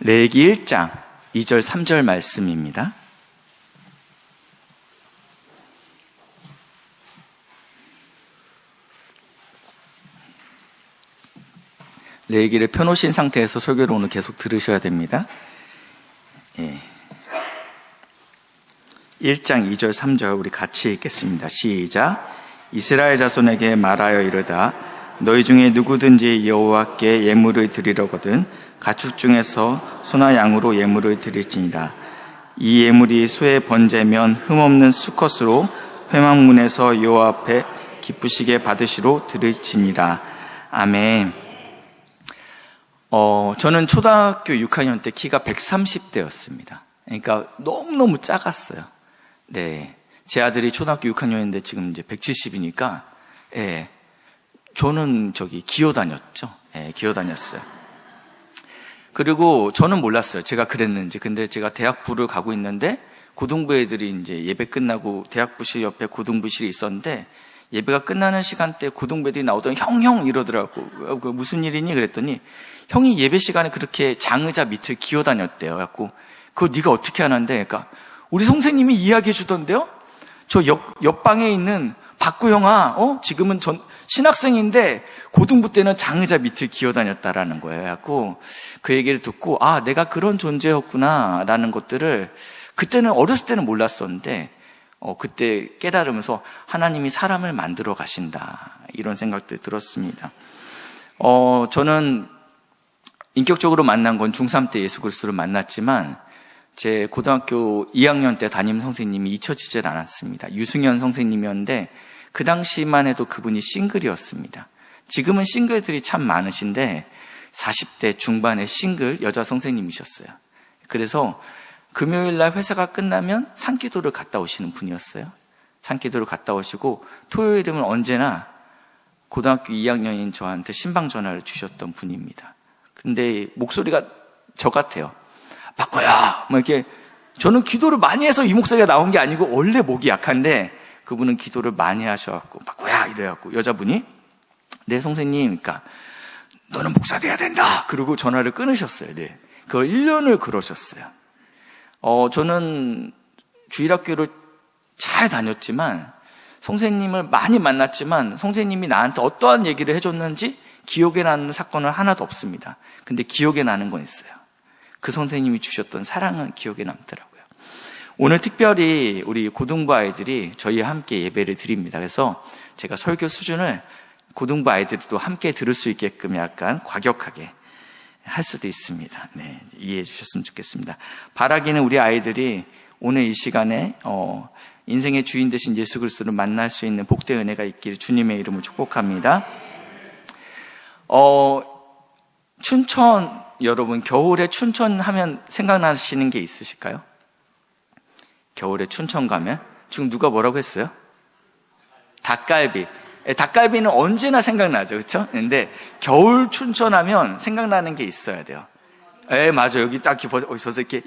레위기 1장 2절 3절 말씀입니다. 레위기를 펴놓으신 상태에서 설교를 오늘 계속 들으셔야 됩니다. 1장 2절 3절 우리 같이 읽겠습니다. 시작. 이스라엘 자손에게 말하여 이르다 너희 중에 누구든지 여호와께 예물을 드리려거든 가축 중에서 소나 양으로 예물을 드릴지니라. 이 예물이 소의 번제면 흠없는 수컷으로 회막문에서 여호와 앞에 기쁘시게 받으시로 드릴지니라. 아멘. 저는 초등학교 6학년 때 키가 130대였습니다. 그러니까 너무너무 작았어요. 네. 제 아들이 초등학교 6학년인데 지금 이제 170이니까, 예. 저는 기어 다녔죠. 예, 기어 다녔어요. 그리고 저는 몰랐어요. 제가 그랬는지. 근데 제가 대학부를 가고 있는데, 고등부 애들이 이제 예배 끝나고 대학부실 옆에 고등부실이 있었는데, 예배가 끝나는 시간대 고등부 애들이 나오더니 형 이러더라고. 무슨 일이니? 그랬더니, 형이 예배 시간에 그렇게 장의자 밑을 기어 다녔대요. 그래갖고, 그걸 네가 어떻게 하는데? 그러니까, 우리 선생님이 이야기해 주던데요? 저 옆방에 있는 박구 형아, 지금은 신학생인데 고등부 때는 장의자 밑을 기어 다녔다라는 거예요. 그래갖고 그 얘기를 듣고 내가 그런 존재였구나라는 것들을 그때는 어렸을 때는 몰랐었는데 그때 깨달으면서 하나님이 사람을 만들어 가신다 이런 생각도 들었습니다. 저는 인격적으로 만난 건 중3 때 예수 그리스도를 만났지만 제 고등학교 2학년 때 담임 선생님이 잊혀지질 않았습니다. 유승현 선생님이었는데 그 당시만 해도 그분이 싱글이었습니다. 지금은 싱글들이 참 많으신데 40대 중반의 싱글 여자 선생님이셨어요. 그래서 금요일날 회사가 끝나면 산기도를 갔다 오시는 분이었어요. 산기도를 갔다 오시고 토요일이면 언제나 고등학교 2학년인 저한테 신방 전화를 주셨던 분입니다. 근데 목소리가 저 같아요. 바꿔야 이렇게 저는 기도를 많이 해서 이 목소리가 나온 게 아니고 원래 목이 약한데 그분은 기도를 많이 하셔갖고 바꿔야 이래갖고 여자분이 네 선생님 그러니까 너는 목사 돼야 된다 그러고 전화를 끊으셨어요. 네. 그걸 1년을 그러셨어요. 저는 주일학교를 잘 다녔지만 선생님을 많이 만났지만 선생님이 나한테 어떠한 얘기를 해줬는지 기억에 나는 사건은 하나도 없습니다. 근데 기억에 나는 건 있어요. 그 선생님이 주셨던 사랑은 기억에 남더라고요. 오늘 특별히 우리 고등부 아이들이 저희와 함께 예배를 드립니다. 그래서 제가 설교 수준을 고등부 아이들도 함께 들을 수 있게끔 약간 과격하게 할 수도 있습니다. 네, 이해해 주셨으면 좋겠습니다. 바라기는 우리 아이들이 오늘 이 시간에 인생의 주인 되신 예수 그리스도를 만날 수 있는 복된 은혜가 있기를 주님의 이름으로 축복합니다. 춘천 여러분 겨울에 춘천 하면 생각나시는 게 있으실까요? 겨울에 춘천 가면 지금 누가 뭐라고 했어요? 닭갈비. 닭갈비는 언제나 생각나죠, 그렇죠? 근데 겨울 춘천하면 생각나는 게 있어야 돼요. 맞아요. 여기 딱 보셔서 이렇게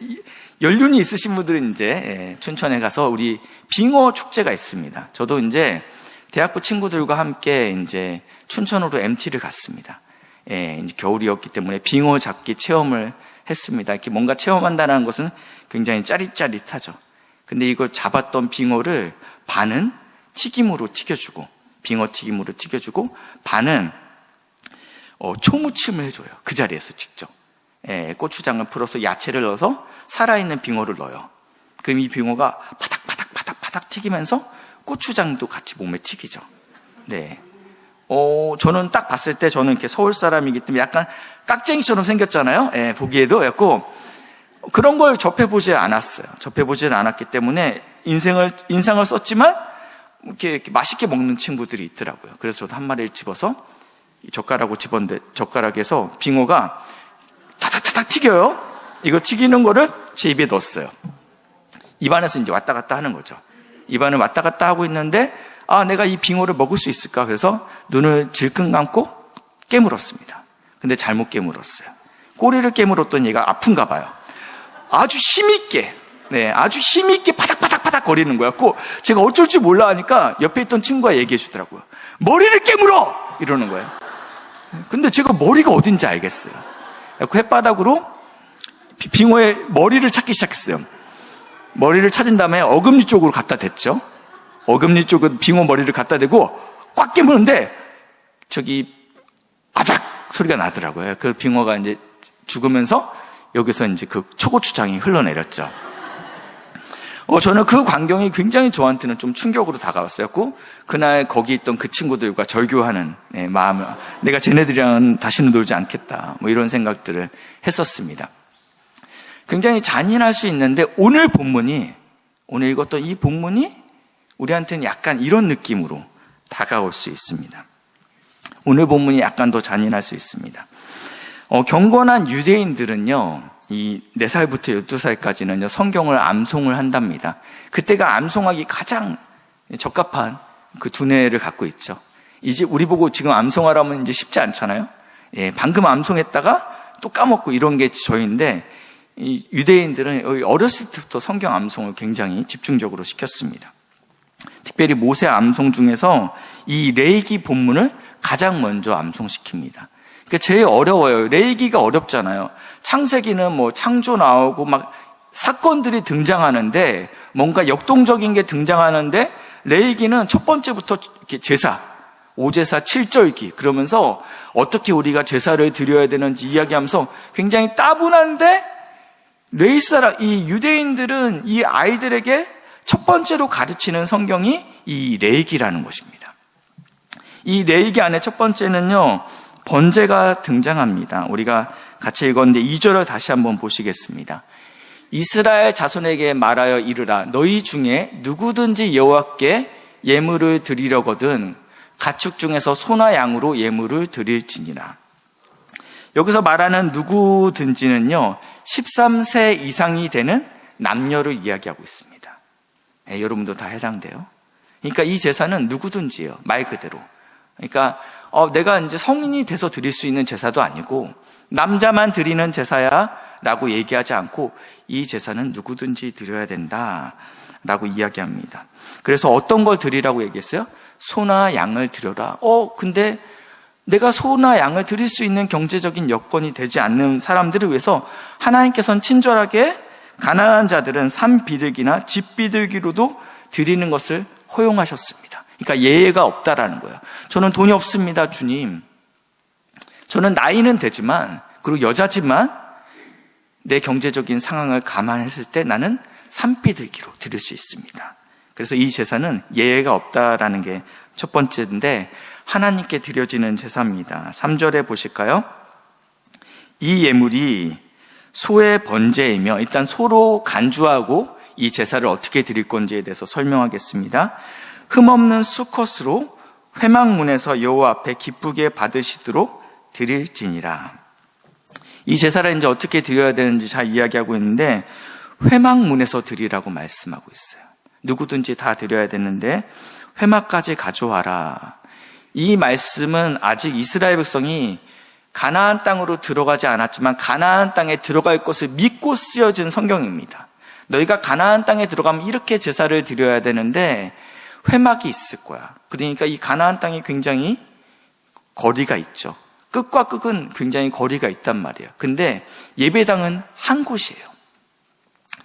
연륜이 있으신 분들은 이제 춘천에 가서 우리 빙어 축제가 있습니다. 저도 이제 대학부 친구들과 함께 이제 춘천으로 MT를 갔습니다. 이제 겨울이었기 때문에 빙어 잡기 체험을 했습니다. 이렇게 뭔가 체험한다는 것은 굉장히 짜릿짜릿하죠. 근데 이걸 잡았던 빙어를 반은 튀김으로 튀겨주고, 빙어 튀김으로 튀겨주고, 반은 초무침을 해줘요. 그 자리에서 직접. 고추장을 풀어서 야채를 넣어서 살아있는 빙어를 넣어요. 그럼 이 빙어가 파닥파닥 튀기면서 고추장도 같이 몸에 튀기죠. 네. 저는 딱 봤을 때 저는 이렇게 서울 사람이기 때문에 약간 깍쟁이처럼 생겼잖아요. 보기에도. 그래갖고 그런 걸 접해보지 않았어요. 접해보지 않았기 때문에 인상을 썼지만 이렇게 맛있게 먹는 친구들이 있더라고요. 그래서 저도 한 마리를 집어서 젓가락으로 집었는데 젓가락에서 빙어가 타닥타닥 튀겨요. 이거 튀기는 거를 제 입에 넣었어요. 입안에서 이제 왔다 갔다 하는 거죠. 입안을 왔다 갔다 하고 있는데 내가 이 빙어를 먹을 수 있을까? 그래서 눈을 질끈 감고 깨물었습니다. 근데 잘못 깨물었어요. 꼬리를 깨물었더니 얘가 아픈가 봐요. 아주 힘있게 파닥파닥 거리는 거야. 제가 어쩔 줄 몰라 하니까 옆에 있던 친구가 얘기해 주더라고요. 머리를 깨물어! 이러는 거예요. 근데 제가 머리가 어딘지 알겠어요. 햇바닥으로 빙어의 머리를 찾기 시작했어요. 머리를 찾은 다음에 어금니 쪽으로 갖다 댔죠. 어금니 쪽으로 빙어 머리를 갖다 대고 꽉 깨무는데 저기 아작 소리가 나더라고요. 그 빙어가 이제 죽으면서 여기서 이제 그 초고추장이 흘러내렸죠. 저는 그 광경이 굉장히 저한테는 좀 충격으로 다가왔었고, 그날 거기 있던 그 친구들과 절교하는 마음을, 내가 쟤네들이랑은 다시는 놀지 않겠다, 뭐 이런 생각들을 했었습니다. 굉장히 잔인할 수 있는데, 오늘 읽었던 이 본문이 우리한테는 약간 이런 느낌으로 다가올 수 있습니다. 오늘 본문이 약간 더 잔인할 수 있습니다. 경건한 유대인들은요, 이 4살부터 12살까지는요, 성경을 암송을 한답니다. 그때가 암송하기 가장 적합한 그 두뇌를 갖고 있죠. 이제 우리 보고 지금 암송하라면 이제 쉽지 않잖아요. 예, 방금 암송했다가 또 까먹고 이런 게 저희인데, 이 유대인들은 어렸을 때부터 성경 암송을 굉장히 집중적으로 시켰습니다. 특별히 모세 암송 중에서 이 레위기 본문을 가장 먼저 암송시킵니다. 그러니까 제일 어려워요. 레위기가 어렵잖아요. 창세기는 뭐 창조 나오고 막 사건들이 등장하는데, 뭔가 역동적인 게 등장하는데, 레위기는 첫 번째부터 이렇게 제사, 5제사 7절기 그러면서 어떻게 우리가 제사를 드려야 되는지 이야기하면서 굉장히 따분한데, 레위 사람, 이 유대인들은 이 아이들에게 첫 번째로 가르치는 성경이 이 레위기라는 것입니다. 이 레위기 안에 첫 번째는요, 번제가 등장합니다. 우리가 같이 읽었는데 2절을 다시 한번 보시겠습니다. 이스라엘 자손에게 말하여 이르라. 너희 중에 누구든지 여호와께 예물을 드리려거든 가축 중에서 소나 양으로 예물을 드릴지니라. 여기서 말하는 누구든지는요, 13세 이상이 되는 남녀를 이야기하고 있습니다. 여러분도 다 해당돼요. 그러니까 이 제사는 누구든지예요. 말 그대로. 그러니까 내가 이제 성인이 돼서 드릴 수 있는 제사도 아니고 남자만 드리는 제사야 라고 얘기하지 않고 이 제사는 누구든지 드려야 된다 라고 이야기합니다. 그래서 어떤 걸 드리라고 얘기했어요? 소나 양을 드려라. 근데 내가 소나 양을 드릴 수 있는 경제적인 여건이 되지 않는 사람들을 위해서 하나님께서는 친절하게 가난한 자들은 산 비둘기나 집 비둘기로도 드리는 것을 허용하셨습니다. 그러니까 예외가 없다라는 거예요. 저는 돈이 없습니다, 주님. 저는 나이는 되지만, 그리고 여자지만 내 경제적인 상황을 감안했을 때 나는 산비둘기로 드릴 수 있습니다. 그래서 이 제사는 예외가 없다라는 게 첫 번째인데, 하나님께 드려지는 제사입니다. 3절에 보실까요? 이 예물이 소의 번제이며, 일단 소로 간주하고 이 제사를 어떻게 드릴 건지에 대해서 설명하겠습니다. 흠없는 수컷으로 회막문에서 여호와 앞에 기쁘게 받으시도록 드릴지니라. 이 제사를 이제 어떻게 드려야 되는지 잘 이야기하고 있는데, 회막문에서 드리라고 말씀하고 있어요. 누구든지 다 드려야 되는데 회막까지 가져와라. 이 말씀은 아직 이스라엘 백성이 가나안 땅으로 들어가지 않았지만 가나안 땅에 들어갈 것을 믿고 쓰여진 성경입니다. 너희가 가나안 땅에 들어가면 이렇게 제사를 드려야 되는데 회막이 있을 거야. 그러니까 이 가나안 땅이 굉장히 거리가 있죠. 끝과 끝은 굉장히 거리가 있단 말이에요. 근데 예배당은 한 곳이에요.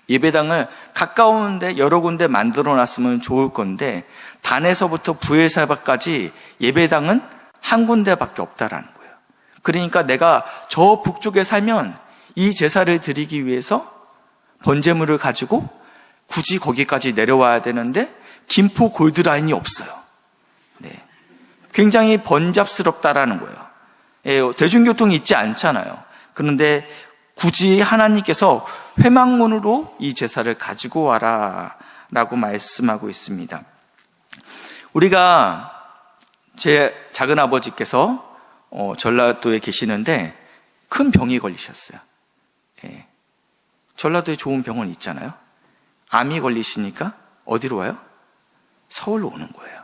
예배당을 가까운데 여러 군데 만들어 놨으면 좋을 건데, 단에서부터 부엘사바까지 예배당은 한 군데밖에 없다라는 거예요. 그러니까 내가 저 북쪽에 살면 이 제사를 드리기 위해서 번제물을 가지고 굳이 거기까지 내려와야 되는데 김포 골드라인이 없어요. 네. 굉장히 번잡스럽다라는 거예요. 대중교통이 있지 않잖아요. 그런데 굳이 하나님께서 회막문으로 이 제사를 가지고 와라 라고 말씀하고 있습니다. 우리가, 제 작은아버지께서 전라도에 계시는데 큰 병이 걸리셨어요. 예. 전라도에 좋은 병원 있잖아요. 암이 걸리시니까 어디로 와요? 서울로 오는 거예요.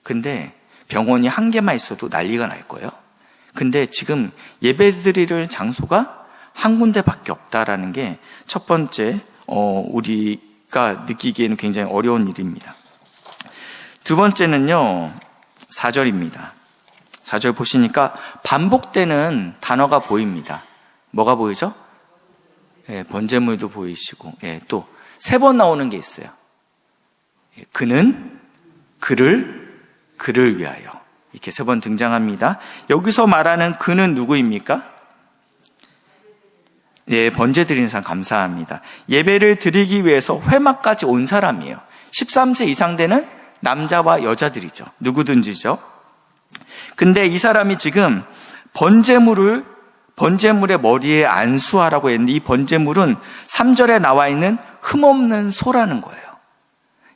근데 병원이 한 개만 있어도 난리가 날 거예요. 근데 지금 예배드릴 장소가 한 군데밖에 없다라는 게 첫 번째 우리가 느끼기에는 굉장히 어려운 일입니다. 두 번째는요, 4절입니다. 4절 보시니까 반복되는 단어가 보입니다. 뭐가 보이죠? 예, 번제물도 보이시고, 예, 또 3번 나오는 게 있어요. 예, 그는 그를 위하여. 이렇게 3번 등장합니다. 여기서 말하는 그는 누구입니까? 예, 번제 드리는 사람 감사합니다. 예배를 드리기 위해서 회막까지 온 사람이에요. 13세 이상 되는 남자와 여자들이죠. 누구든지죠. 근데 이 사람이 지금 번제물의 머리에 안수하라고 했는데, 이 번제물은 3절에 나와 있는 흠없는 소라는 거예요.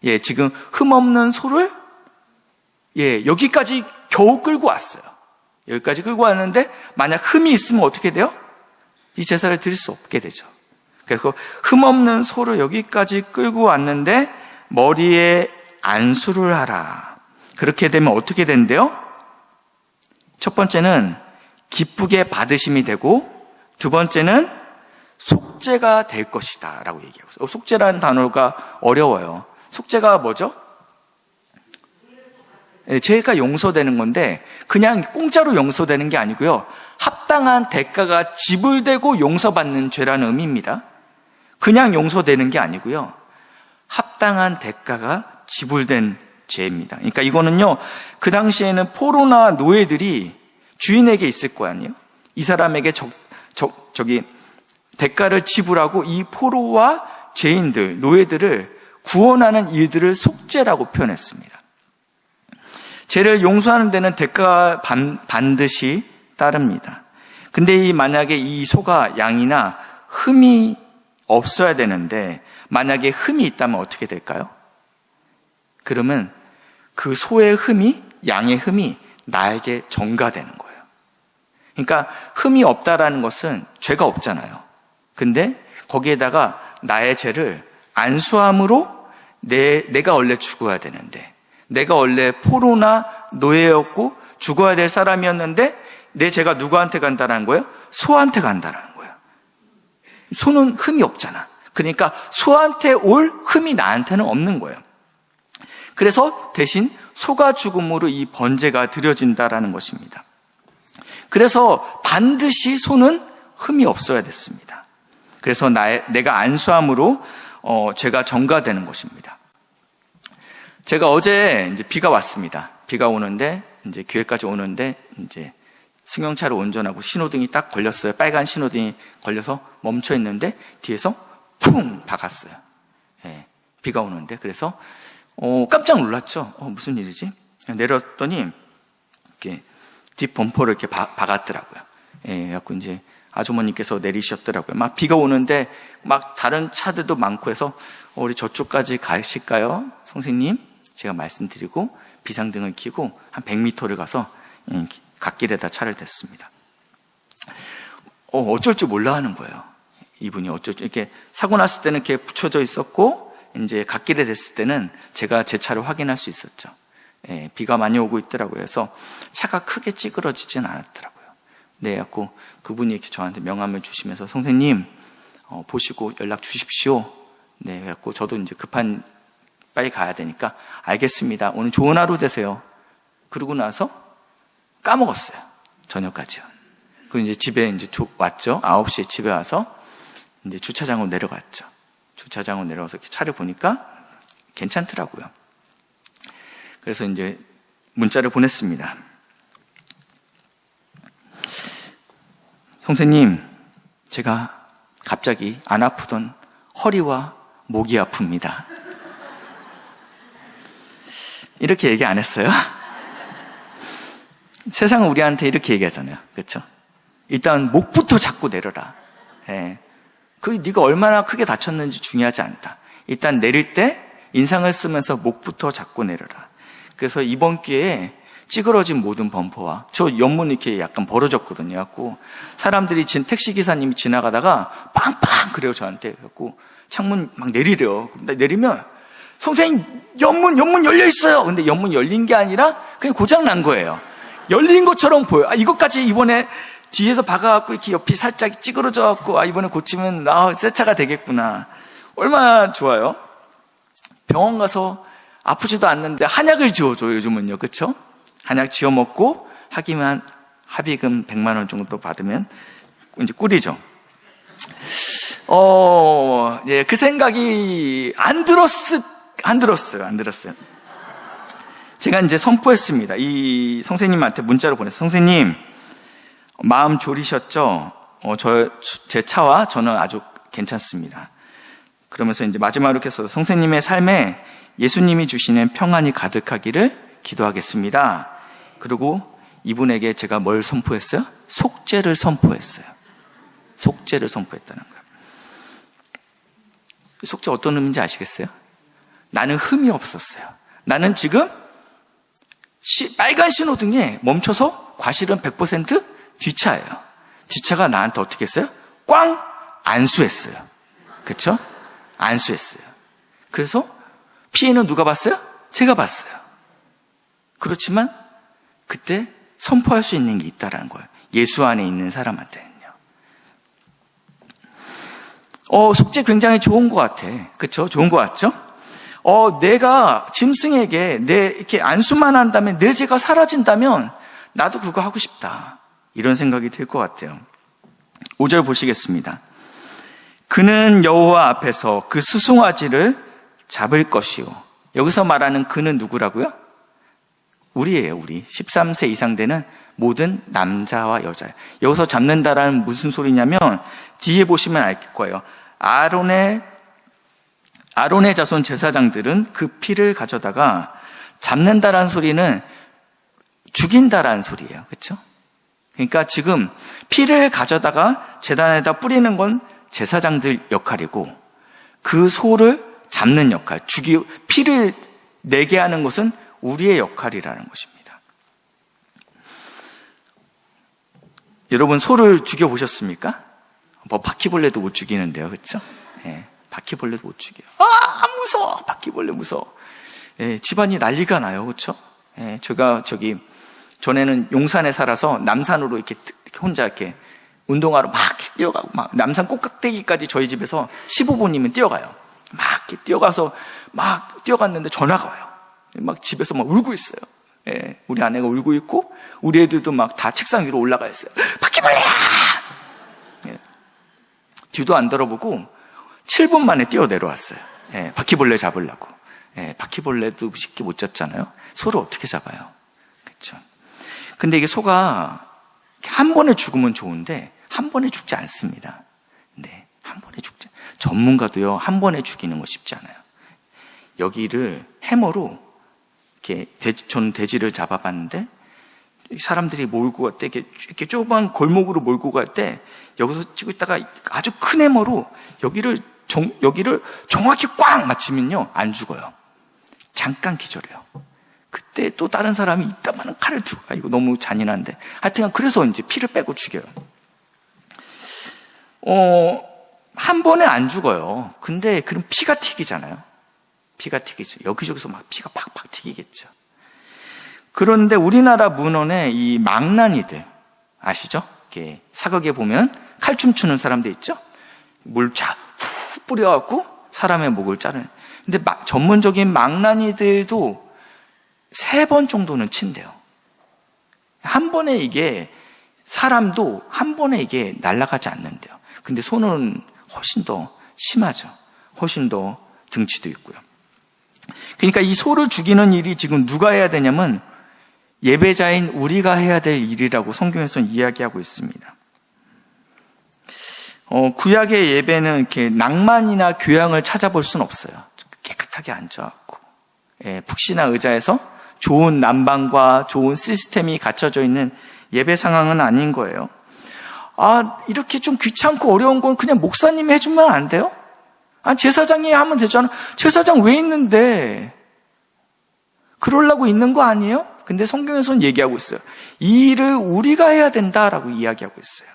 예, 지금 흠없는 소를 예, 여기까지 겨우 끌고 왔어요. 여기까지 끌고 왔는데 만약 흠이 있으면 어떻게 돼요? 이 제사를 드릴 수 없게 되죠. 그래서 흠없는 소를 여기까지 끌고 왔는데 머리에 안수를 하라. 그렇게 되면 어떻게 된대요? 첫 번째는 기쁘게 받으심이 되고, 두 번째는 속죄가 될 것이다 라고 얘기하고 있어요. 속죄라는 단어가 어려워요. 속죄가 뭐죠? 죄가 용서되는 건데 그냥 공짜로 용서되는 게 아니고요. 합당한 대가가 지불되고 용서받는 죄라는 의미입니다. 그냥 용서되는 게 아니고요. 합당한 대가가 지불된 죄입니다. 그러니까 이거는요, 그 당시에는 포로나 노예들이 주인에게 있을 거 아니에요? 이 사람에게 대가를 지불하고 이 포로와 죄인들, 노예들을 구원하는 일들을 속죄라고 표현했습니다. 죄를 용서하는 데는 대가가 반드시 따릅니다. 근데 만약에 이 소가 양이나 흠이 없어야 되는데 만약에 흠이 있다면 어떻게 될까요? 그러면 그 소의 흠이, 양의 흠이 나에게 전가되는 거예요. 그러니까 흠이 없다라는 것은 죄가 없잖아요. 근데 거기에다가 나의 죄를 안수함으로 내가 원래 죽어야 되는데, 내가 원래 포로나 노예였고 죽어야 될 사람이었는데 내 죄가 누구한테 간다는 거예요? 소한테 간다는 거예요. 소는 흠이 없잖아. 그러니까 소한테 올 흠이 나한테는 없는 거예요. 그래서 대신 소가 죽음으로 이 번제가 드려진다라는 것입니다. 그래서 반드시 소는 흠이 없어야 됐습니다. 그래서 내가 안수함으로 죄가 전가되는 것입니다. 제가 어제 이제 비가 왔습니다. 비가 오는데 이제 교회까지 오는데 이제 승용차를 운전하고 신호등이 딱 걸렸어요. 빨간 신호등이 걸려서 멈춰 있는데 뒤에서 쿵 박았어요. 예, 비가 오는데 그래서 깜짝 놀랐죠. 무슨 일이지? 내렸더니 이렇게 뒷 범퍼를 이렇게 박았더라고요. 예, 그래갖고 이제 아주머니께서 내리셨더라고요. 막 비가 오는데 막 다른 차들도 많고 해서 우리 저쪽까지 가실까요? 선생님? 제가 말씀드리고 비상등을 켜고 한 100m를 가서 갓길에다 차를 댔습니다. 어쩔 줄 몰라 하는 거예요. 이분이 어쩔 줄, 이렇게 사고 났을 때는 이렇게 붙여져 있었고 이제 갓길에 댔을 때는 제가 제 차를 확인할 수 있었죠. 예, 비가 많이 오고 있더라고요. 그래서 차가 크게 찌그러지진 않았더라고요. 네, 갖고 그분이 이렇게 저한테 명함을 주시면서 선생님 보시고 연락 주십시오. 네, 갖고 저도 이제 빨리 가야 되니까 알겠습니다. 오늘 좋은 하루 되세요. 그러고 나서 까먹었어요. 저녁까지요. 그리고 이제 집에 이제 왔죠. 9시에 집에 와서 이제 주차장으로 내려갔죠. 주차장으로 내려가서 이렇게 차를 보니까 괜찮더라고요. 그래서 이제 문자를 보냈습니다. 선생님, 제가 갑자기 안 아프던 허리와 목이 아픕니다. 이렇게 얘기 안 했어요? 세상은 우리한테 이렇게 얘기하잖아요. 그렇죠? 일단 목부터 잡고 내려라. 예. 네가 얼마나 크게 다쳤는지 중요하지 않다. 일단 내릴 때 인상을 쓰면서 목부터 잡고 내려라. 그래서 이번 기회에 찌그러진 모든 범퍼와 저 옆문 이렇게 약간 벌어졌거든요. 갖고 사람들이 택시 기사님이 지나가다가 빵빵 그래요 저한테. 갖고 창문 막 내리래요. 내리면 선생님 옆문 열려 있어요. 근데 옆문 열린 게 아니라 그냥 고장 난 거예요. 열린 것처럼 보여. 이것까지 이번에 뒤에서 박아갖고 이렇게 옆이 살짝 찌그러져갖고 이번에 고치면 새 차가 되겠구나. 얼마나 좋아요. 병원 가서 아프지도 않는데 한약을 지어줘요 요즘은요. 그렇죠? 한약 지어 먹고 합의금 100만 원 정도 받으면 이제 꿀이죠. 그 생각이 안 들었어요. 제가 이제 선포했습니다. 이 선생님한테 문자로 보냈어요. 선생님, 마음 졸이셨죠? 제 차와 저는 아주 괜찮습니다. 그러면서 이제 마지막으로 이렇게 써서 선생님의 삶에 예수님이 주시는 평안이 가득하기를 기도하겠습니다. 그리고 이분에게 제가 뭘 선포했어요? 속죄를 선포했어요. 속죄를 선포했다는 거예요. 속죄 어떤 의미인지 아시겠어요? 나는 흠이 없었어요. 나는 지금 빨간 신호등에 멈춰서 과실은 100% 뒷차예요. 뒷차가 나한테 어떻게 했어요? 꽝! 안수했어요. 그렇죠? 안수했어요. 그래서 피해는 누가 봤어요? 제가 봤어요. 그렇지만 그때 선포할 수 있는 게 있다라는 거예요. 예수 안에 있는 사람한테는요. 속죄 굉장히 좋은 것 같아. 그렇죠? 좋은 것 같죠? 내가 짐승에게 이렇게 안수만 한다면 내 죄가 사라진다면 나도 그거 하고 싶다. 이런 생각이 들 것 같아요. 5절 보시겠습니다. 그는 여호와 앞에서 그 수송아지를 잡을 것이요. 여기서 말하는 그는 누구라고요? 우리예요, 우리. 13세 이상 되는 모든 남자와 여자예요. 여기서 잡는다라는 무슨 소리냐면 뒤에 보시면 알 거예요. 아론의 자손 제사장들은 그 피를 가져다가 잡는다라는 소리는 죽인다라는 소리예요. 그렇죠? 그러니까 지금 피를 가져다가 제단에다 뿌리는 건 제사장들 역할이고 그 소를 잡는 역할, 피를 내게 하는 것은 우리의 역할이라는 것입니다. 여러분 소를 죽여보셨습니까? 바퀴벌레도 못 죽이는데요. 그렇죠? 예, 바퀴벌레도 못 죽여요. 무서워. 바퀴벌레 무서워. 예, 집안이 난리가 나요. 그렇죠? 예, 제가 전에는 용산에 살아서 남산으로 이렇게 혼자 이렇게 운동하러 막 뛰어가고 남산 꼭대기까지 저희 집에서 15분이면 뛰어가요. 막 이렇게 뛰어가서 막 뛰어갔는데 전화가 와요. 막 집에서 막 울고 있어요. 예, 우리 아내가 울고 있고 우리 애들도 막 다 책상 위로 올라가 있어요. 바퀴벌레야! 예, 뒤도 안 돌아보고 7분 만에 뛰어 내려왔어요. 예, 바퀴벌레 잡으려고. 예, 바퀴벌레도 쉽게 못 잡잖아요. 소를 어떻게 잡아요? 그렇죠? 근데 이게 소가 한 번에 죽으면 좋은데 한 번에 죽지 않습니다. 네, 한 번에 죽지. 전문가도요, 한 번에 죽이는 거 쉽지 않아요. 여기를 해머로 이렇게 저는 돼지를 잡아봤는데 사람들이 몰고 갈 때 이렇게 좁은 골목으로 몰고 갈 때 여기서 찍고 있다가 아주 큰 해머로 여기를 정확히 꽉 맞추면요 안 죽어요. 잠깐 기절해요. 그때 또 다른 사람이 이따만한 칼을 들고 이거 너무 잔인한데 하여튼 그래서 이제 피를 빼고 죽여요. 한 번에 안 죽어요. 근데 그럼 피가 튀기잖아요. 피가 튀기죠. 여기저기서 막 피가 팍팍 튀기겠죠. 그런데 우리나라 문헌에 이 망나니들 아시죠? 이렇게 사극에 보면 칼춤 추는 사람들 있죠? 물 쫙 푹 뿌려갖고 사람의 목을 자르는. 근데 전문적인 망나니들도 3번 정도는 친대요. 한 번에 이게 사람도 한 번에 이게 날아가지 않는데요. 근데 소는 훨씬 더 심하죠. 훨씬 더 등치도 있고요. 그러니까 이 소를 죽이는 일이 지금 누가 해야 되냐면 예배자인 우리가 해야 될 일이라고 성경에서는 이야기하고 있습니다. 구약의 예배는 이렇게 낭만이나 교양을 찾아볼 수는 없어요. 깨끗하게 앉아갖고 푹신한 의자에서 좋은 난방과 좋은 시스템이 갖춰져 있는 예배 상황은 아닌 거예요. 이렇게 좀 귀찮고 어려운 건 그냥 목사님이 해주면 안 돼요? 제사장이 하면 되잖아. 제사장 왜 있는데? 그러려고 있는 거 아니에요? 근데 성경에서는 얘기하고 있어요. 이 일을 우리가 해야 된다라고 이야기하고 있어요.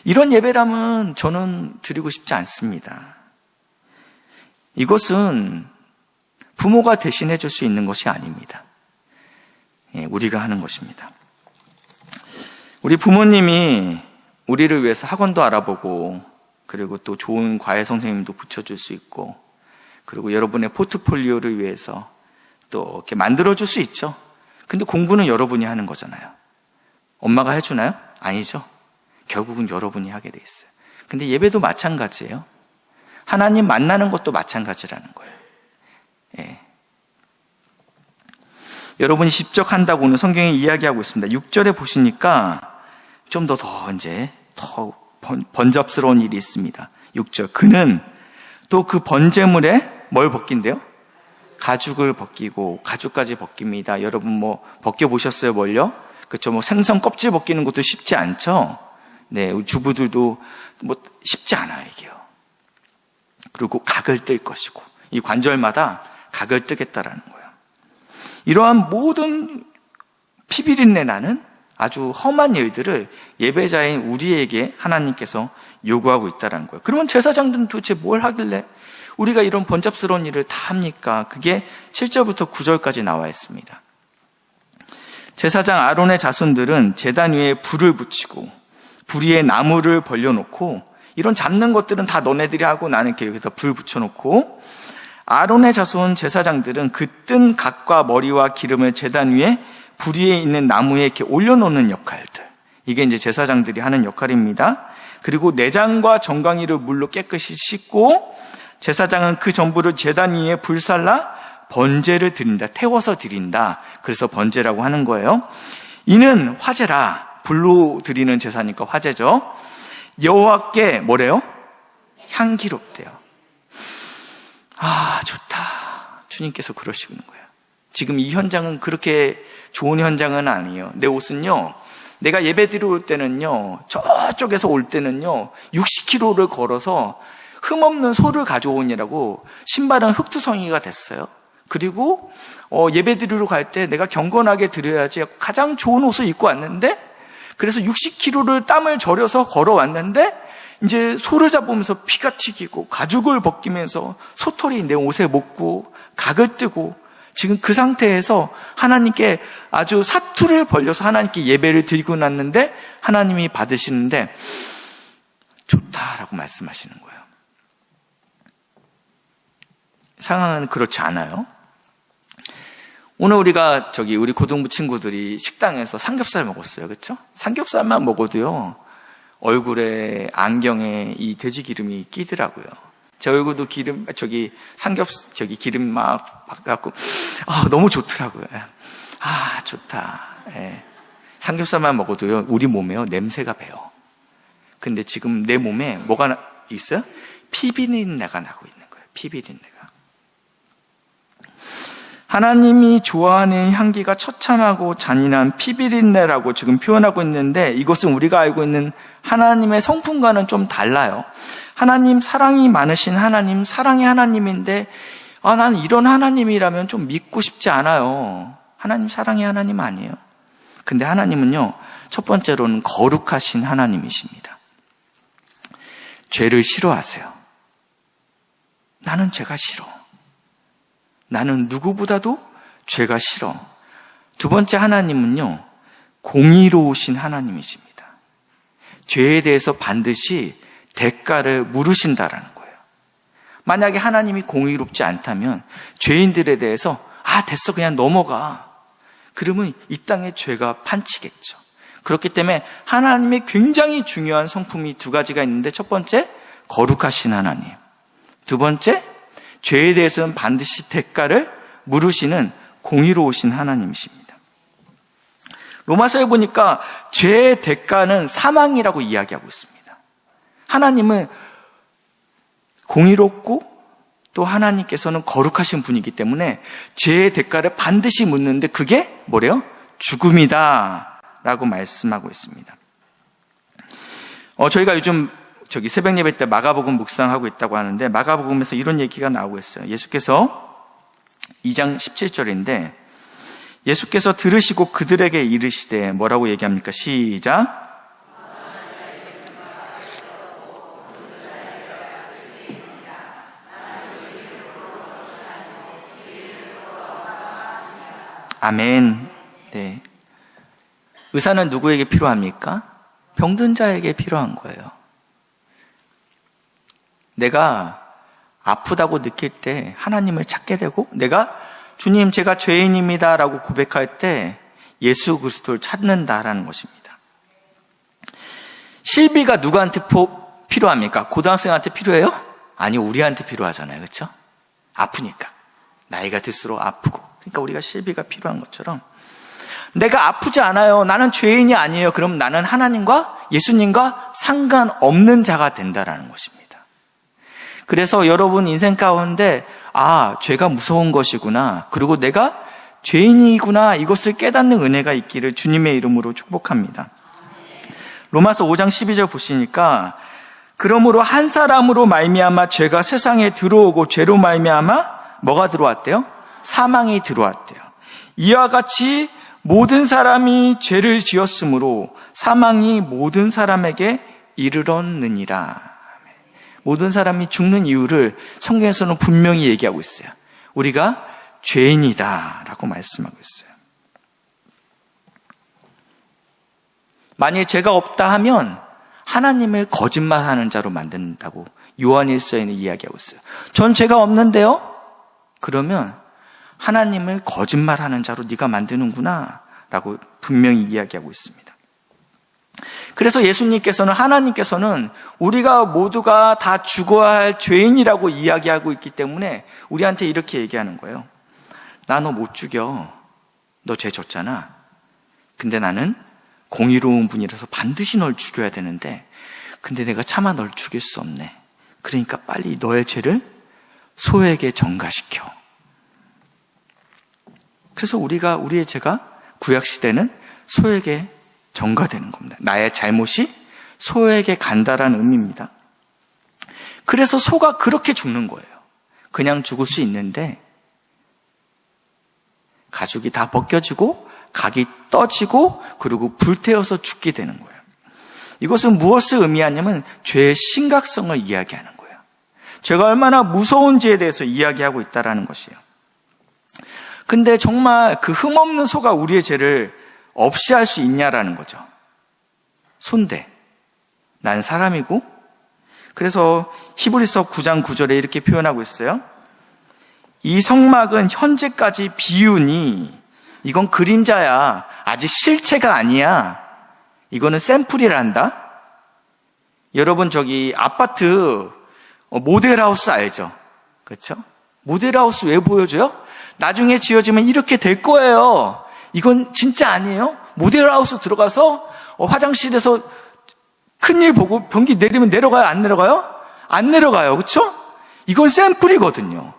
이런 예배라면 저는 드리고 싶지 않습니다. 이것은 부모가 대신해 줄 수 있는 것이 아닙니다. 우리가 하는 것입니다. 우리 부모님이 우리를 위해서 학원도 알아보고 그리고 또 좋은 과외 선생님도 붙여줄 수 있고 그리고 여러분의 포트폴리오를 위해서 또 이렇게 만들어줄 수 있죠. 근데 공부는 여러분이 하는 거잖아요. 엄마가 해주나요? 아니죠. 결국은 여러분이 하게 돼 있어요. 근데 예배도 마찬가지예요. 하나님 만나는 것도 마찬가지라는 거예요. 예. 여러분이 직접 한다고는 성경에 이야기하고 있습니다. 6절에 보시니까 좀 더 번잡스러운 일이 있습니다. 6절. 그는 또 그 번제물에 뭘 벗긴대요? 가죽을 벗기고, 가죽까지 벗깁니다. 여러분 뭐 벗겨보셨어요? 뭘요? 그쵸? 생선 껍질 벗기는 것도 쉽지 않죠? 네, 우리 주부들도 쉽지 않아요, 이게요. 그리고 각을 뜰 것이고, 이 관절마다 각을 뜨겠다라는 거예요. 이러한 모든 피비린내 나는 아주 험한 일들을 예배자인 우리에게 하나님께서 요구하고 있다는 거예요. 그러면 제사장들은 도대체 뭘 하길래 우리가 이런 번잡스러운 일을 다 합니까? 그게 7절부터 9절까지 나와 있습니다. 제사장 아론의 자손들은 제단 위에 불을 붙이고 불 위에 나무를 벌려놓고, 이런 잡는 것들은 다 너네들이 하고 나는 이렇게 여기다 불 붙여놓고, 아론의 자손 제사장들은 그 뜬 각과 머리와 기름을 제단 위에 불 위에 있는 나무에 이렇게 올려놓는 역할들, 이게 이제 제사장들이 하는 역할입니다. 그리고 내장과 정강이를 물로 깨끗이 씻고, 제사장은 그 전부를 제단 위에 불살라 번제를 드린다, 태워서 드린다. 그래서 번제라고 하는 거예요. 이는 화제라, 불로 드리는 제사니까 화제죠. 여호와께 뭐래요? 향기롭대요. 아, 좋다. 주님께서 그러시는 거예요. 지금 이 현장은 그렇게 좋은 현장은 아니에요. 내 옷은요, 내가 예배 드리러 올 때는요, 저쪽에서 올 때는요 60km를 걸어서 흠없는 소를 가져오느라고 신발은 흙투성이가 됐어요. 그리고 예배 드리러 갈 때 내가 경건하게 드려야지 가장 좋은 옷을 입고 왔는데, 그래서 60km를 땀을 절여서 걸어왔는데 이제 소를 잡으면서 피가 튀기고 가죽을 벗기면서 소털이 내 옷에 묻고 각을 뜨고, 지금 그 상태에서 하나님께 아주 사투를 벌려서 하나님께 예배를 드리고 났는데 하나님이 받으시는데 좋다라고 말씀하시는 거예요. 상황은 그렇지 않아요. 오늘 우리가 우리 고등부 친구들이 식당에서 삼겹살 먹었어요. 그렇죠? 삼겹살만 먹어도요, 얼굴에, 안경에 이 돼지 기름이 끼더라고요. 제 얼굴도 기름 막 박갖고, 너무 좋더라고요. 아, 좋다. 예. 삼겹살만 먹어도요, 우리 몸에요, 냄새가 배요. 근데 지금 내 몸에 뭐가 있어요? 피비린내가 나고 있는 거예요. 피비린내가. 하나님이 좋아하는 향기가 처참하고 잔인한 피비린내라고 지금 표현하고 있는데, 이것은 우리가 알고 있는 하나님의 성품과는 좀 달라요. 하나님 사랑이 많으신 하나님, 사랑의 하나님인데 나는 이런 하나님이라면 좀 믿고 싶지 않아요. 하나님 사랑의 하나님 아니에요. 근데 하나님은요, 첫 번째로는 거룩하신 하나님이십니다. 죄를 싫어하세요. 나는 죄가 싫어. 나는 누구보다도 죄가 싫어. 두 번째 하나님은요, 공의로우신 하나님이십니다. 죄에 대해서 반드시 대가를 물으신다라는 거예요. 만약에 하나님이 공의롭지 않다면 죄인들에 대해서 됐어, 그냥 넘어가. 그러면 이 땅에 죄가 판치겠죠. 그렇기 때문에 하나님의 굉장히 중요한 성품이 두 가지가 있는데, 첫 번째, 거룩하신 하나님. 두 번째, 죄에 대해서는 반드시 대가를 물으시는 공의로우신 하나님이십니다. 로마서에 보니까 죄의 대가는 사망이라고 이야기하고 있습니다. 하나님은 공의롭고 또 하나님께서는 거룩하신 분이기 때문에 죄의 대가를 반드시 묻는데, 그게 뭐래요? 죽음이다 라고 말씀하고 있습니다. 저희가 요즘 새벽 예배 때 마가복음 묵상하고 있다고 하는데, 마가복음에서 이런 얘기가 나오고 있어요. 예수께서 2장 17절인데, 예수께서 들으시고 그들에게 이르시되 뭐라고 얘기합니까? 시작. 아멘. 네. 의사는 누구에게 필요합니까? 병든 자에게 필요한 거예요. 내가 아프다고 느낄 때 하나님을 찾게 되고, 내가 주님 제가 죄인입니다 라고 고백할 때 예수 그리스도를 찾는다라는 것입니다. 실비가 누구한테 필요합니까? 고등학생한테 필요해요? 아니, 우리한테 필요하잖아요. 그렇죠? 아프니까. 나이가 들수록 아프고. 그러니까 우리가 실비가 필요한 것처럼 내가 아프지 않아요. 나는 죄인이 아니에요. 그럼 나는 하나님과 예수님과 상관없는 자가 된다라는 것입니다. 그래서 여러분 인생 가운데 죄가 무서운 것이구나. 그리고 내가 죄인이구나. 이것을 깨닫는 은혜가 있기를 주님의 이름으로 축복합니다. 로마서 5장 12절 보시니까 그러므로 한 사람으로 말미암아 죄가 세상에 들어오고 죄로 말미암아 뭐가 들어왔대요? 사망이 들어왔대요. 이와 같이 모든 사람이 죄를 지었으므로 사망이 모든 사람에게 이르렀느니라. 모든 사람이 죽는 이유를 성경에서는 분명히 얘기하고 있어요. 우리가 죄인이다라고 말씀하고 있어요. 만약에 죄가 없다 하면 하나님을 거짓말하는 자로 만든다고 요한일서에는 이야기하고 있어요. 전 죄가 없는데요? 그러면 하나님을 거짓말하는 자로 네가 만드는구나 라고 분명히 이야기하고 있습니다. 그래서 예수님께서는 하나님께서는 우리가 모두가 다 죽어야 할 죄인이라고 이야기하고 있기 때문에 우리한테 이렇게 얘기하는 거예요. 나 너 못 죽여. 너 죄 졌잖아. 근데 나는 공의로운 분이라서 반드시 널 죽여야 되는데 근데 내가 차마 널 죽일 수 없네. 그러니까 빨리 너의 죄를 소에게 전가시켜. 그래서 우리의 죄가 구약시대는 소에게 전가되는 겁니다. 나의 잘못이 소에게 간다라는 의미입니다. 그래서 소가 그렇게 죽는 거예요. 그냥 죽을 수 있는데 가죽이 다 벗겨지고 각이 떠지고 그리고 불태워서 죽게 되는 거예요. 이것은 무엇을 의미하냐면 죄의 심각성을 이야기하는 거예요. 죄가 얼마나 무서운지에 대해서 이야기하고 있다는 것이에요. 근데 정말 그 흠없는 소가 우리의 죄를 없이 할 수 있냐라는 거죠. 손대. 난 사람이고. 그래서 히브리서 9장 9절에 이렇게 표현하고 있어요. 이 성막은 현재까지 비유니 이건 그림자야. 아직 실체가 아니야. 이거는 샘플이란다. 여러분 저기 아파트 모델하우스 알죠? 그렇죠? 모델하우스 왜 보여줘요? 나중에 지어지면 이렇게 될 거예요. 이건 진짜 아니에요? 모델하우스 들어가서 화장실에서 큰일 보고 변기 내리면 내려가요? 안 내려가요? 안 내려가요. 그렇죠? 이건 샘플이거든요.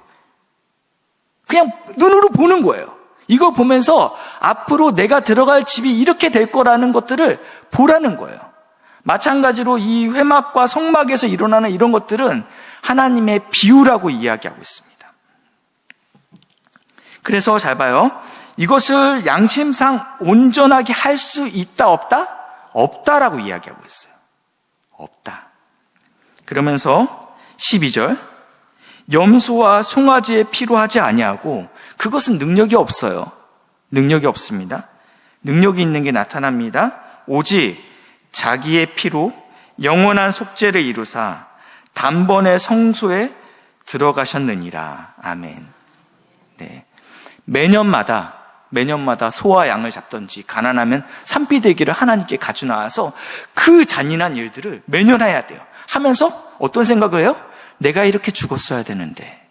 그냥 눈으로 보는 거예요. 이거 보면서 앞으로 내가 들어갈 집이 이렇게 될 거라는 것들을 보라는 거예요. 마찬가지로 이 회막과 성막에서 일어나는 이런 것들은 하나님의 비유라고 이야기하고 있습니다. 그래서 잘 봐요. 이것을 양심상 온전하게 할 수 있다 없다? 없다라고 이야기하고 있어요. 없다. 그러면서 12절 염소와 송아지의 피로 하지 아니하고 그것은 능력이 없어요. 능력이 없습니다. 능력이 있는 게 나타납니다. 오직 자기의 피로 영원한 속죄를 이루사 단번에 성소에 들어가셨느니라. 아멘. 네. 매년마다 소와 양을 잡던지 가난하면 산비대기를 하나님께 가져나와서 그 잔인한 일들을 매년 해야 돼요. 하면서 어떤 생각을 해요? 내가 이렇게 죽었어야 되는데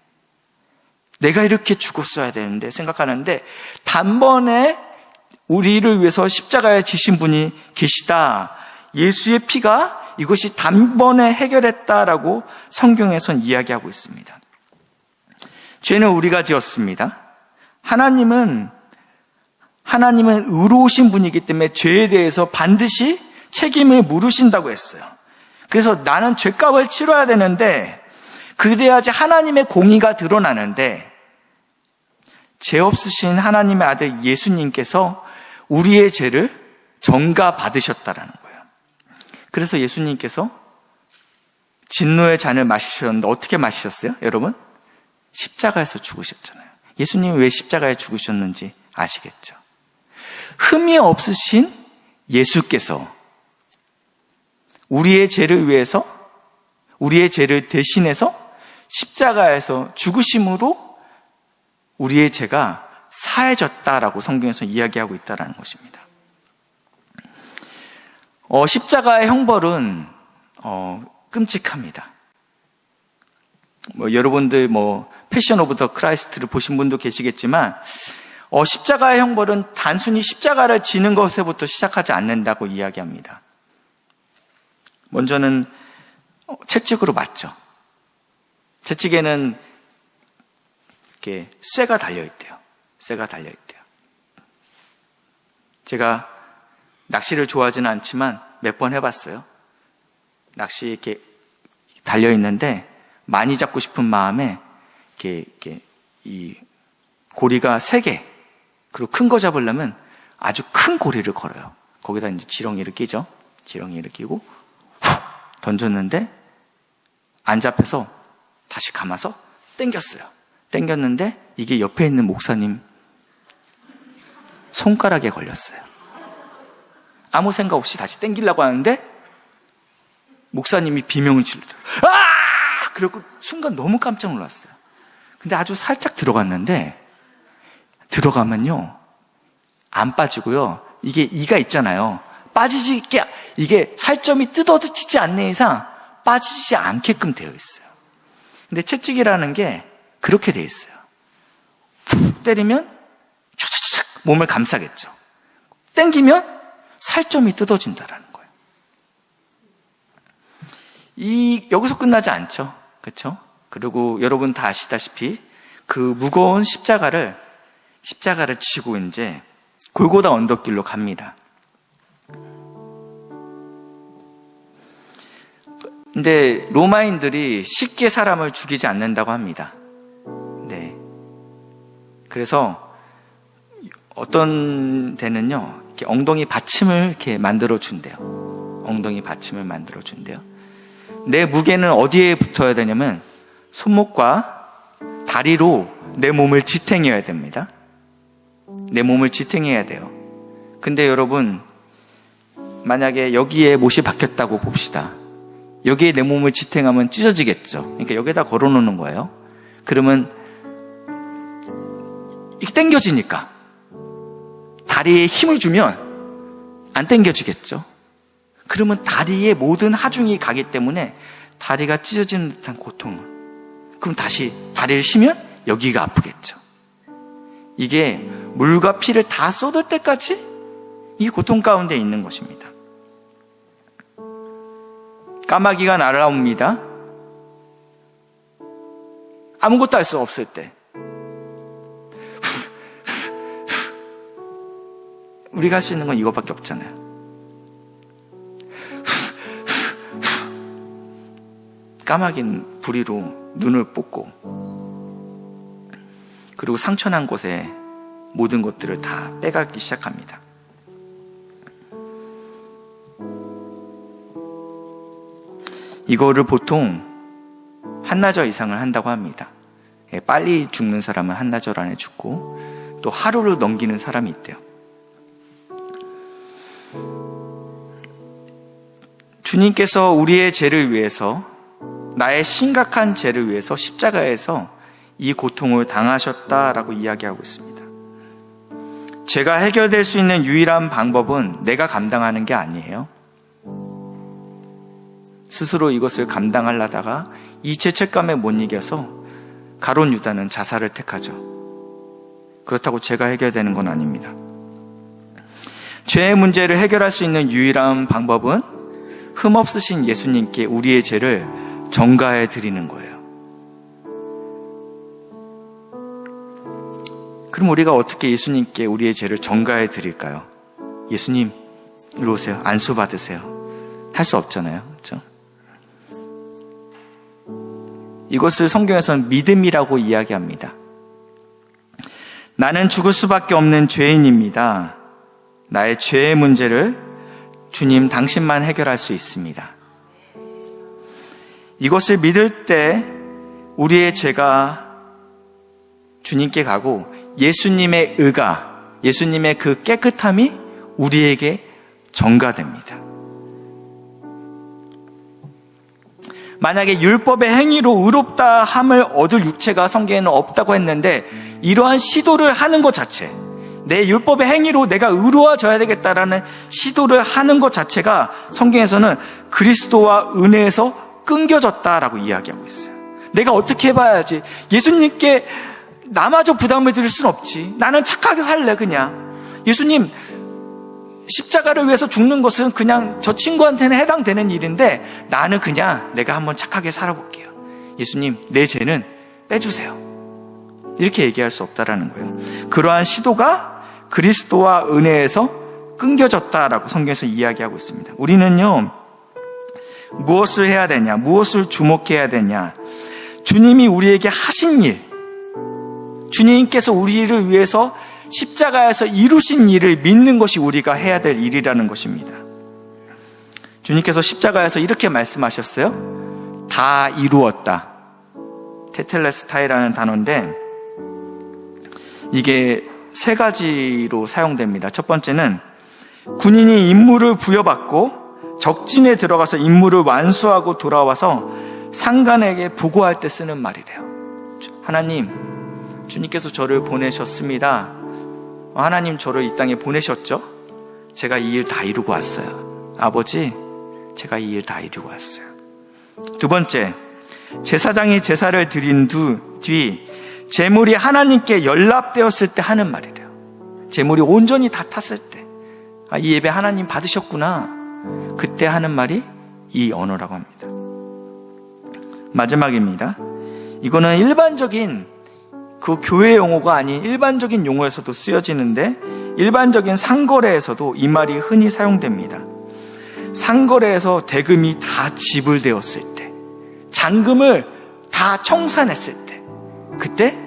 생각하는데 단번에 우리를 위해서 십자가에 지신 분이 계시다. 예수의 피가 이것이 단번에 해결했다라고 성경에선 이야기하고 있습니다. 죄는 우리가 지었습니다. 하나님은 의로우신 분이기 때문에 죄에 대해서 반드시 책임을 물으신다고 했어요. 그래서 나는 죄값을 치러야 되는데 그래야지 하나님의 공의가 드러나는데 죄 없으신 하나님의 아들 예수님께서 우리의 죄를 전가받으셨다라는 거예요. 그래서 예수님께서 진노의 잔을 마시셨는데 어떻게 마시셨어요? 여러분? 십자가에서 죽으셨잖아요. 예수님이 왜 십자가에 죽으셨는지 아시겠죠? 흠이 없으신 예수께서 우리의 죄를 위해서 우리의 죄를 대신해서 십자가에서 죽으심으로 우리의 죄가 사해졌다라고 성경에서 이야기하고 있다는 것입니다. 십자가의 형벌은 끔찍합니다. 여러분들 패션 오브 더 크라이스트를 보신 분도 계시겠지만 십자가의 형벌은 단순히 십자가를 지는 것에부터 시작하지 않는다고 이야기합니다. 먼저는 채찍으로 맞죠. 채찍에는 이렇게 쇠가 달려있대요. 쇠가 달려있대요. 제가 낚시를 좋아하지는 않지만 몇 번 해봤어요. 낚시 이렇게 달려있는데 많이 잡고 싶은 마음에 이렇게 이 고리가 3개, 그리고 큰 거 잡으려면 아주 큰 고리를 걸어요. 거기다 이제 지렁이를 끼죠. 지렁이를 끼고 훅 던졌는데 안 잡혀서 다시 감아서 당겼어요. 당겼는데 이게 옆에 있는 목사님 손가락에 걸렸어요. 아무 생각 없이 다시 당기려고 하는데 목사님이 비명을 지르더라고요. 아! 그리고 순간 너무 깜짝 놀랐어요. 근데 아주 살짝 들어갔는데 들어가면요 안 빠지고요. 이게 이가 있잖아요. 빠지지, 이게 살점이 뜯어지지 않는 이상 빠지지 않게끔 되어 있어요. 근데 채찍이라는 게 그렇게 되어 있어요. 푹 때리면 촥촥촥 몸을 감싸겠죠. 당기면 살점이 뜯어진다라는 거예요. 여기서 끝나지 않죠. 그렇죠? 그리고 여러분 다 아시다시피 그 무거운 십자가를 지고 이제 골고다 언덕길로 갑니다. 근데 로마인들이 쉽게 사람을 죽이지 않는다고 합니다. 네. 그래서 어떤 데는요, 이렇게 엉덩이 받침을 이렇게 만들어 준대요. 엉덩이 받침을 만들어 준대요. 내 무게는 어디에 붙어야 되냐면 손목과 다리로 내 몸을 지탱해야 됩니다. 내 몸을 지탱해야 돼요. 근데 여러분, 만약에 여기에 못이 박혔다고 봅시다. 여기에 내 몸을 지탱하면 찢어지겠죠. 그러니까 여기에다 걸어 놓는 거예요. 그러면 이게 당겨지니까 다리에 힘을 주면 안 당겨지겠죠. 그러면 다리에 모든 하중이 가기 때문에 다리가 찢어지는 듯한 고통을. 그럼 다시 다리를 쉬면 여기가 아프겠죠. 이게 물과 피를 다 쏟을 때까지 이 고통 가운데 있는 것입니다. 까마귀가 날아옵니다. 아무것도 할 수 없을 때 우리가 할 수 있는 건 이것밖에 없잖아요. 까마귀는 부리로 눈을 뽑고 그리고 상처난 곳에 모든 것들을 다 빼가기 시작합니다. 이거를 보통 한나절 이상을 한다고 합니다. 빨리 죽는 사람은 한나절 안에 죽고 또 하루를 넘기는 사람이 있대요. 주님께서 우리의 죄를 위해서, 나의 심각한 죄를 위해서 십자가에서 이 고통을 당하셨다라고 이야기하고 있습니다. 죄가 해결될 수 있는 유일한 방법은 내가 감당하는 게 아니에요. 스스로 이것을 감당하려다가 이 죄책감에 못 이겨서 가룟 유다는 자살을 택하죠. 그렇다고 죄가 해결되는 건 아닙니다. 죄의 문제를 해결할 수 있는 유일한 방법은 흠없으신 예수님께 우리의 죄를 전가해 드리는 거예요. 그럼 우리가 어떻게 예수님께 우리의 죄를 전가해 드릴까요? 예수님, 이리 오세요. 안수 받으세요. 할 수 없잖아요. 그렇죠? 이것을 성경에서는 믿음이라고 이야기합니다. 나는 죽을 수밖에 없는 죄인입니다. 나의 죄의 문제를 주님 당신만 해결할 수 있습니다. 이것을 믿을 때 우리의 죄가 주님께 가고 예수님의 의가, 예수님의 그 깨끗함이 우리에게 전가됩니다. 만약에 율법의 행위로 의롭다 함을 얻을 육체가 성경에는 없다고 했는데 이러한 시도를 하는 것 자체, 내 율법의 행위로 내가 의로워져야 되겠다라는 시도를 하는 것 자체가 성경에서는 그리스도와 은혜에서 끊겨졌다라고 이야기하고 있어요. 내가 어떻게 해봐야지. 예수님께 나마저 부담을 드릴 순 없지. 나는 착하게 살래 그냥. 예수님, 십자가를 위해서 죽는 것은 그냥 저 친구한테는 해당되는 일인데 나는 그냥 내가 한번 착하게 살아볼게요. 예수님, 내 죄는 빼주세요. 이렇게 얘기할 수 없다라는 거예요. 그러한 시도가 그리스도와 은혜에서 끊겨졌다라고 성경에서 이야기하고 있습니다. 우리는요, 무엇을 해야 되냐, 무엇을 주목해야 되냐, 주님이 우리에게 하신 일, 주님께서 우리를 위해서 십자가에서 이루신 일을 믿는 것이 우리가 해야 될 일이라는 것입니다. 주님께서 십자가에서 이렇게 말씀하셨어요. 다 이루었다. 테텔레스타이라는 단어인데 이게 세 가지로 사용됩니다. 첫 번째는 군인이 임무를 부여받고 적진에 들어가서 임무를 완수하고 돌아와서 상관에게 보고할 때 쓰는 말이래요. 하나님, 주님께서 저를 보내셨습니다. 하나님 저를 이 땅에 보내셨죠? 제가 이 일 다 이루고 왔어요. 아버지, 제가 이 일 다 이루고 왔어요. 두 번째, 제사장이 제사를 드린 뒤 제물이 하나님께 연락되었을 때 하는 말이래요. 제물이 온전히 다 탔을 때, 이 예배 하나님 받으셨구나. 그때 하는 말이 이 언어라고 합니다. 마지막입니다. 이거는 일반적인 그 교회 용어가 아닌 일반적인 용어에서도 쓰여지는데 일반적인 상거래에서도 이 말이 흔히 사용됩니다. 상거래에서 대금이 다 지불되었을 때, 잔금을 다 청산했을 때, 그때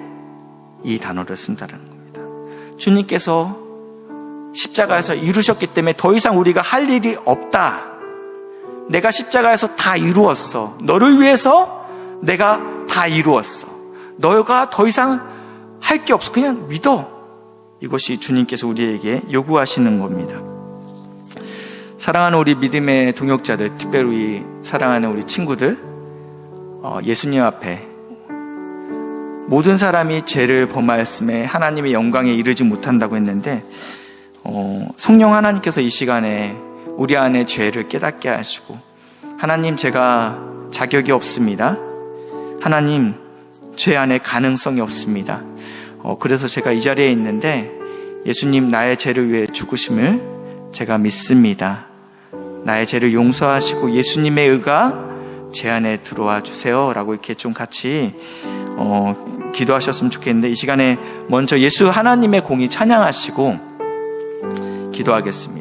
이 단어를 쓴다는 겁니다. 주님께서 십자가에서 이루셨기 때문에 더 이상 우리가 할 일이 없다. 내가 십자가에서 다 이루었어. 너를 위해서 내가 다 이루었어. 너가 더 이상 할 게 없어. 그냥 믿어. 이것이 주님께서 우리에게 요구하시는 겁니다. 사랑하는 우리 믿음의 동역자들, 특별히 사랑하는 우리 친구들, 예수님 앞에 모든 사람이 죄를 범하였음에 하나님의 영광에 이르지 못한다고 했는데 성령 하나님께서 이 시간에 우리 안에 죄를 깨닫게 하시고, 하나님, 제가 자격이 없습니다. 하나님, 죄 안에 가능성이 없습니다. 그래서 제가 이 자리에 있는데 예수님, 나의 죄를 위해 죽으심을 제가 믿습니다. 나의 죄를 용서하시고 예수님의 의가 제 안에 들어와 주세요 라고 이렇게 좀 같이 기도하셨으면 좋겠는데, 이 시간에 먼저 예수 하나님의 공의 찬양하시고 기도하겠습니다.